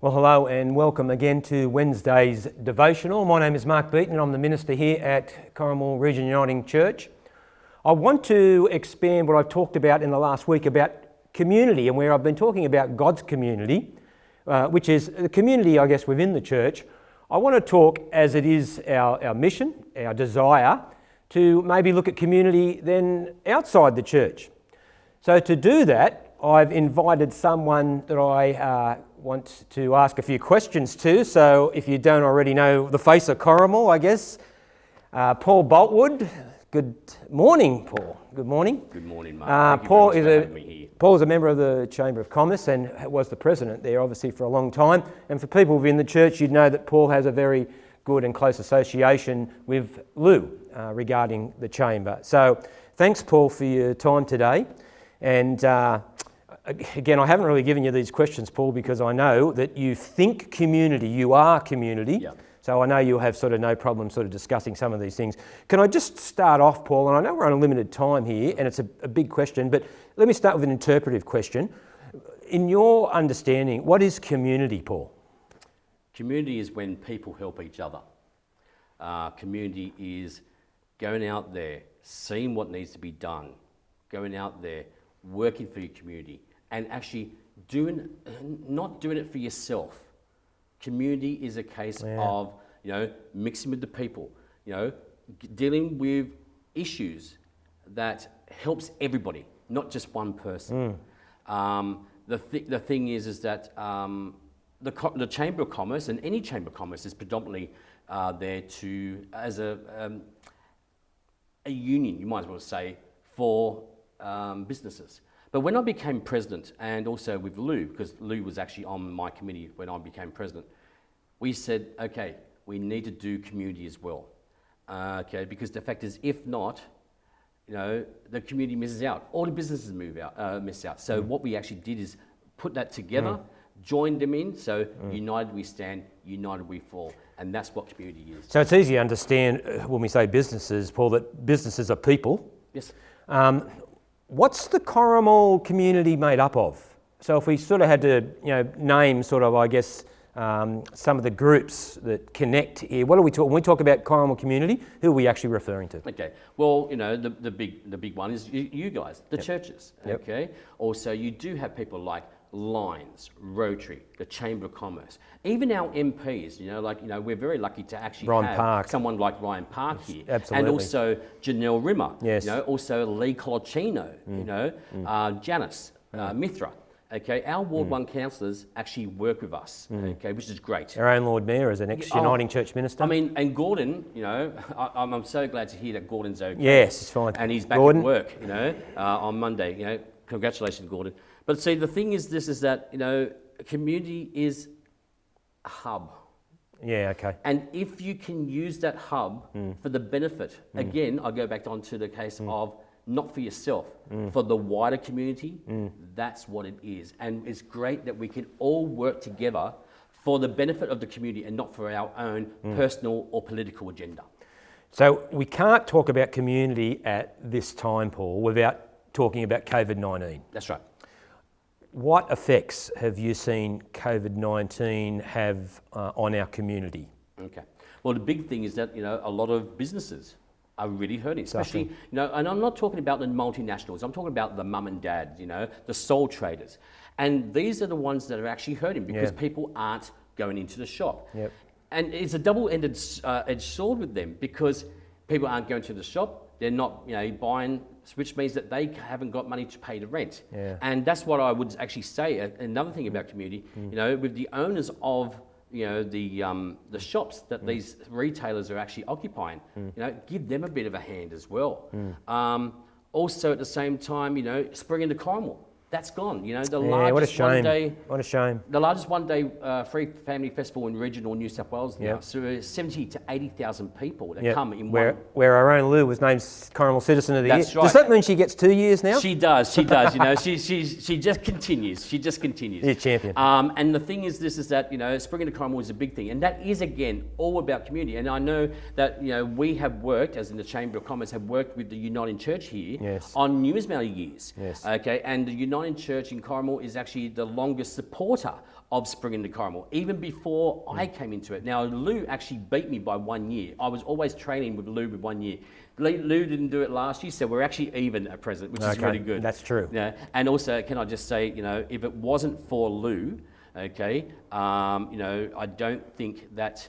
Well, hello and welcome again to Wednesday's Devotional. My name is Mark Beaton and I'm the minister here at Corrimal Region Uniting Church. I want to expand what I've talked about in the last week about community, and where I've been talking about God's community, which is the community, I guess, within the church. I want to talk, as it is our mission, our desire, to maybe look at community then outside the church. So to do that, I've invited someone that I want to ask a few questions to. So if you don't already know the face of Corrimal, I guess, Paul Boultwood. Good morning, Paul. Good morning. Good morning, Mark. Paul is a member of the Chamber of Commerce and was the president there, obviously, for a long time. And for people within the church, you'd know that Paul has a very good and close association with Lou regarding the Chamber. So thanks, Paul, for your time today. And again, I haven't really given you these questions, Paul, because I know that you think community, you are community. Yeah. So I know you'll have sort of no problem sort of discussing some of these things. Can I just start off, Paul, and I know we're on a limited time here and it's a big question, but let me start with an interpretive question. In your understanding, what is community, Paul? Community is when people help each other. Community is going out there, seeing what needs to be done, going out there, working for your community, and actually not doing it for yourself. Community is a case of, mixing with the people, dealing with issues that helps everybody, not just one person. The thing is that the Chamber of Commerce, and any Chamber of Commerce, is predominantly there to, as a union, you might as well say, for businesses. But when I became president, and also with Lou, because Lou was actually on my committee when I became president, we said, okay, we need to do community as well. Because the fact is, if not, the community misses out. All the businesses miss out. So what we actually did is put that together, join them in, so united we stand, united we fall. And that's what community is. So it's easy to understand when we say businesses, Paul, that businesses are people. Yes. What's the Corrimal community made up of? So if we sort of had to, name sort of, I guess, some of the groups that connect here, what are we talking? When we talk about Corrimal community, who are we actually referring to? Okay. Well, the big one is you guys, the churches. Yep. Okay. Also, you do have people like Lions, Rotary, the Chamber of Commerce, even our MPs. We're very lucky to actually have someone like Ryan Park here, absolutely. And also Janelle Rimmer. Yes. Also Lee Colacino. Janice Mithra. Okay, our Ward 1 councillors actually work with us, okay, which is great. Our own Lord Mayor is an ex-Uniting Church minister. I mean, and Gordon, I'm so glad to hear that Gordon's okay. Yes, it's fine. And he's back at work, on Monday. Congratulations, Gordon. But see, the thing is this, is that, community is a hub. Yeah, okay. And if you can use that hub for the benefit, again, I go back onto the case of not for yourself, for the wider community, that's what it is. And it's great that we can all work together for the benefit of the community and not for our own personal or political agenda. So we can't talk about community at this time, Paul, without talking about COVID-19. That's right. What effects have you seen COVID-19 have on our community? Okay. Well, the big thing is that, a lot of businesses are really hurting, especially, and I'm not talking about the multinationals, I'm talking about the mum and dad, the sole traders. And these are the ones that are actually hurting because people aren't going into the shop. Yep. And it's a double-ended edged sword with them, because people aren't going to the shop, they're not buying, which means that they haven't got money to pay the rent. Yeah. And that's what I would actually say. Another thing about community, with the owners of the shops that these retailers are actually occupying, give them a bit of a hand as well. Also at the same time, spring into Corrimal. That's gone. The largest What a shame. The largest one-day free family festival in regional New South Wales now. So 70 to 80,000 people that come in one. Where our own Lou was named Corrimal Citizen of the Year. That's right. Does that mean she gets 2 years now? She does. She just continues. You're a champion. And the thing is this, is that, spring into Corrimal is a big thing. And that is, again, all about community. And I know that, we have worked, as in the Chamber of Commerce, have worked with the Uniting Church here on numerous amount of years. Yes. Okay. And the Uniting Uniting Church in Corrimal is actually the longest supporter of Spring into Corrimal, even before I came into it. Now, Lou actually beat me by 1 year. I was always training with Lou with 1 year. Lou didn't do it last year, so we're actually even at present, which is really good. That's true. Yeah, and also, can I just say, if it wasn't for Lou, okay, I don't think that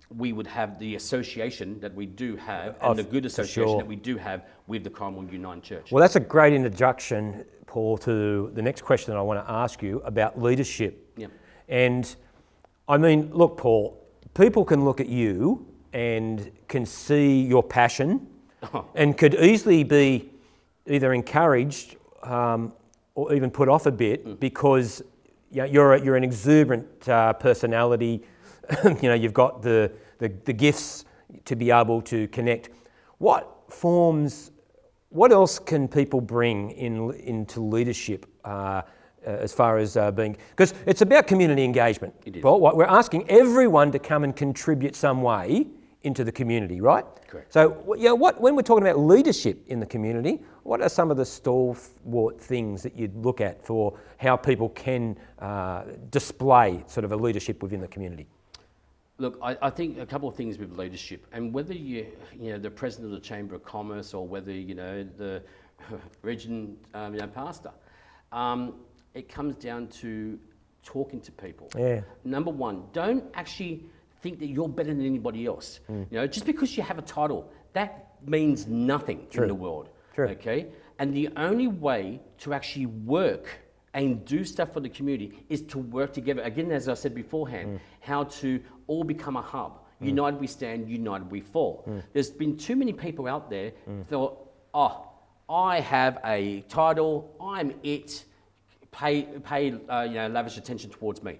we would have the association that we do have, and the good association that we do have with the Corrimal Uniting Church. Well, that's a great introduction, Paul, to the next question that I want to ask you about leadership. Yeah. And I mean, look, Paul, people can look at you and can see your passion and could easily be either encouraged or even put off a bit because you're an exuberant personality. You've got the gifts to be able to connect. What else can people bring into leadership as far as being... Because it's about community engagement. It is. Well, we're asking everyone to come and contribute some way into the community, right? Correct. So, when we're talking about leadership in the community, what are some of the stalwart things that you'd look at for how people can display sort of a leadership within the community? Look, I think a couple of things with leadership, and whether you're the president of the Chamber of Commerce or whether the region pastor, it comes down to talking to people. Yeah. Number one, don't actually think that you're better than anybody else. Just because you have a title, that means nothing in the world. True. Okay, and the only way to actually work and do stuff for the community is to work together. Again, as I said beforehand, how to all become a hub. United we stand, united we fall. There's been too many people out there thought, I have a title, I'm it, pay lavish attention towards me.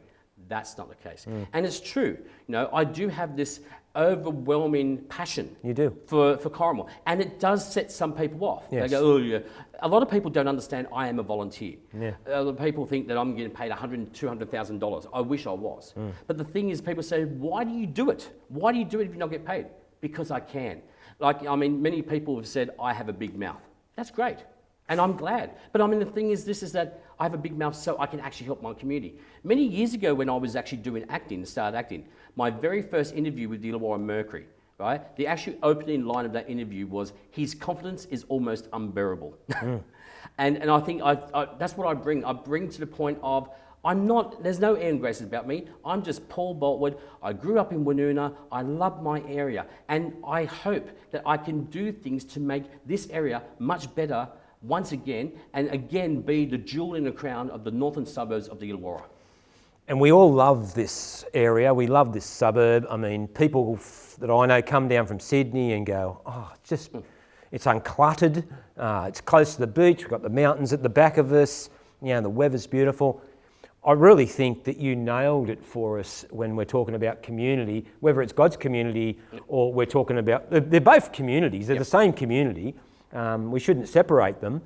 That's not the case. And it's true. I do have this overwhelming passion. You do. For Corrimal. And it does set some people off. Yes. They go, oh yeah. A lot of people don't understand I am a volunteer. Yeah. A lot of people think that I'm getting paid $100,000, $200,000. I wish I was. But the thing is, people say, why do you do it? Why do you do it if you not get paid? Because I can. Many people have said, I have a big mouth. That's great. And I'm glad. But the thing is, this is that I have a big mouth so I can actually help my community. Many years ago when I was actually doing started acting, my very first interview with the Illawarra Mercury, right? The actual opening line of that interview was, his confidence is almost unbearable. And I think that's what I bring. I bring to the point of, there's no air and graces about me. I'm just Paul Boultwood. I grew up in Woonona. I love my area. And I hope that I can do things to make this area much better once again, and again be the jewel in the crown of the northern suburbs of the Illawarra. And we all love this area. We love this suburb. People that I know come down from Sydney and go, it's uncluttered. It's close to the beach. We've got the mountains at the back of us. The weather's beautiful. I really think that you nailed it for us when we're talking about community, whether it's God's community or we're talking about, they're both communities. They're the same community. We shouldn't separate them,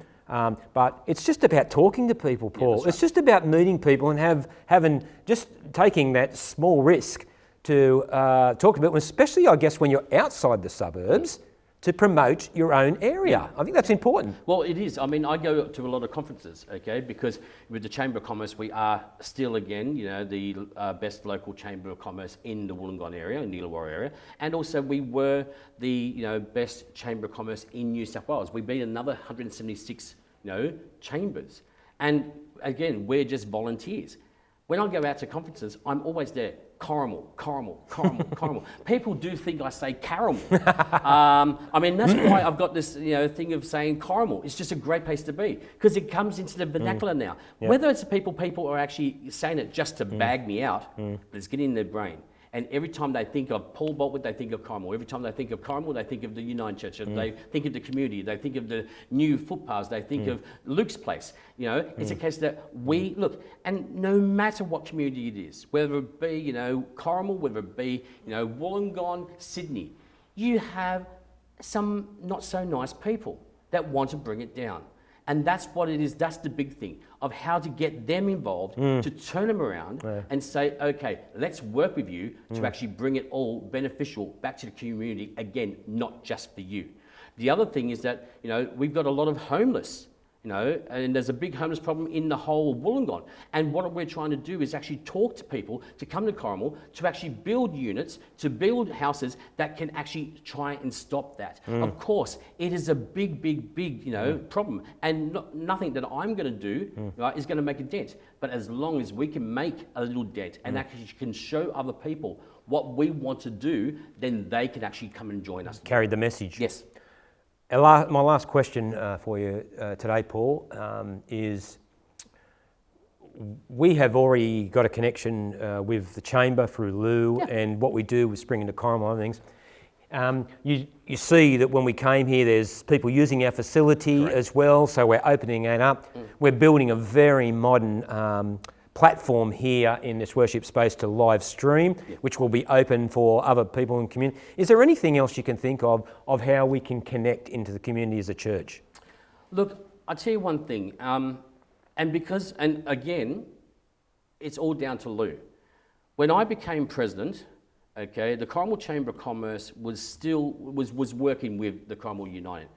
but it's just about talking to people, Paul. Right. It's just about meeting people and taking that small risk to talk about them, especially, I guess, when you're outside the suburbs, to promote your own area. I think that's important. Well, it is. I go to a lot of conferences, okay, because with the Chamber of Commerce, we are still, again, the best local Chamber of Commerce in the Wollongong area, in the Illawarra area, and also we were the, best Chamber of Commerce in New South Wales. We beat another 176, chambers. And again, we're just volunteers. When I go out to conferences, I'm always there. Corrimal. People do think I say caramel. That's why I've got this, thing of saying Corrimal. It's just a great place to be because it comes into the vernacular now. Yep. Whether it's people are actually saying it just to bag me out, but it's getting in their brain. And every time they think of Paul Boultwood, they think of Corrimal. Every time they think of Corrimal, they think of the Uniting Church. They think of the community. They think of the new footpaths. They think of Luke's place. It's a case that we look, and no matter what community it is, whether it be Corrimal, whether it be Wollongong, Sydney, you have some not so nice people that want to bring it down. And that's what it is. That's the big thing of how to get them involved, to turn them around and say, okay, let's work with you to actually bring it all beneficial back to the community, again, not just for you. The other thing is that, we've got a lot of homeless and there's a big homeless problem in the whole of Wollongong. And what we're trying to do is actually talk to people to come to Corrimal to actually build units, to build houses that can actually try and stop that. Of course, it is a big problem, and nothing that I'm going to do right, is going to make a dent. But as long as we can make a little dent and actually can show other people what we want to do, then they can actually come and join us. Carry the message. Yes. My last question for you today, Paul, is we have already got a connection with the Chamber through Lou and what we do with Spring into Corrimal and things. You see that when we came here, there's people using our facility as well, so we're opening it up. We're building a very modern platform here in this worship space to live stream, which will be open for other people in the community. Is there anything else you can think of how we can connect into the community as a church? Look, I'll tell you one thing, and again, it's all down to Lou. When I became president, the Corrimal Chamber of Commerce was working with the Corrimal United.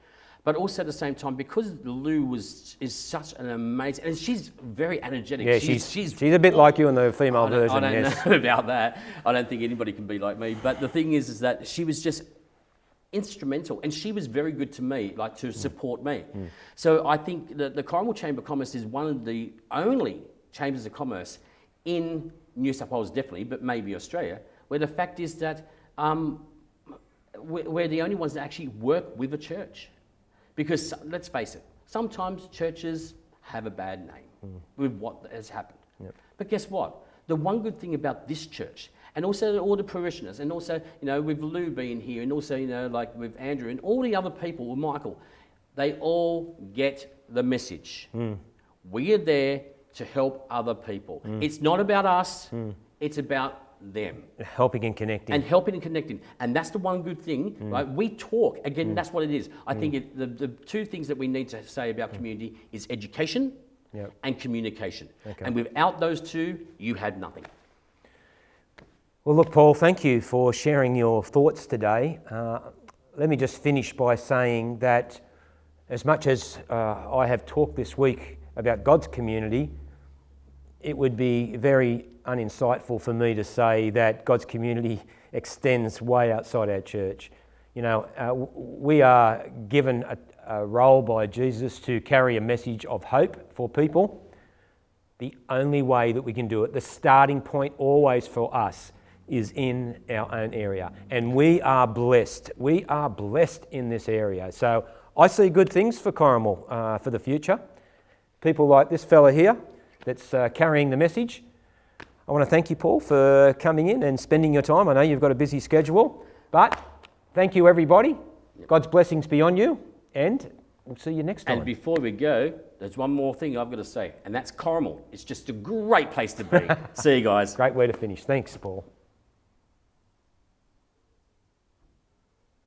But also at the same time, because Lou is such an amazing, and she's very energetic. Yeah, she's a bit like you in the female version. I don't know about that. I don't think anybody can be like me. But the thing is that she was just instrumental, and she was very good to me, like to support me. So I think that the Corrimal Chamber of Commerce is one of the only chambers of commerce in New South Wales, definitely, but maybe Australia, where the fact is that we're the only ones that actually work with a church. Because let's face it, sometimes churches have a bad name with what has happened. But guess what? The one good thing about this church, and also all the parishioners, and also with Lou being here, and also like with Andrew and all the other people, with Michael, they all get the message. We are there to help other people. It's not about us. It's about them. Helping and connecting. And that's the one good thing, right? We talk, again, that's what it is. I think the two things that we need to say about community is education and communication. And without those two, you had nothing. Well, look, Paul, thank you for sharing your thoughts today. Let me just finish by saying that as much as I have talked this week about God's community, it would be very uninsightful for me to say that God's community extends way outside our church. We are given a role by Jesus to carry a message of hope for people. The only way that we can do it, the starting point always for us, is in our own area. And we are blessed. We are blessed in this area. So I see good things for Corrimal for the future. People like this fella here that's carrying the message. I want to thank you, Paul, for coming in and spending your time. I know you've got a busy schedule, but thank you, everybody. God's blessings be on you, and we'll see you next time. And before we go, there's one more thing I've got to say, and that's Corrimal. It's just a great place to be. See you guys. Great way to finish. Thanks, Paul.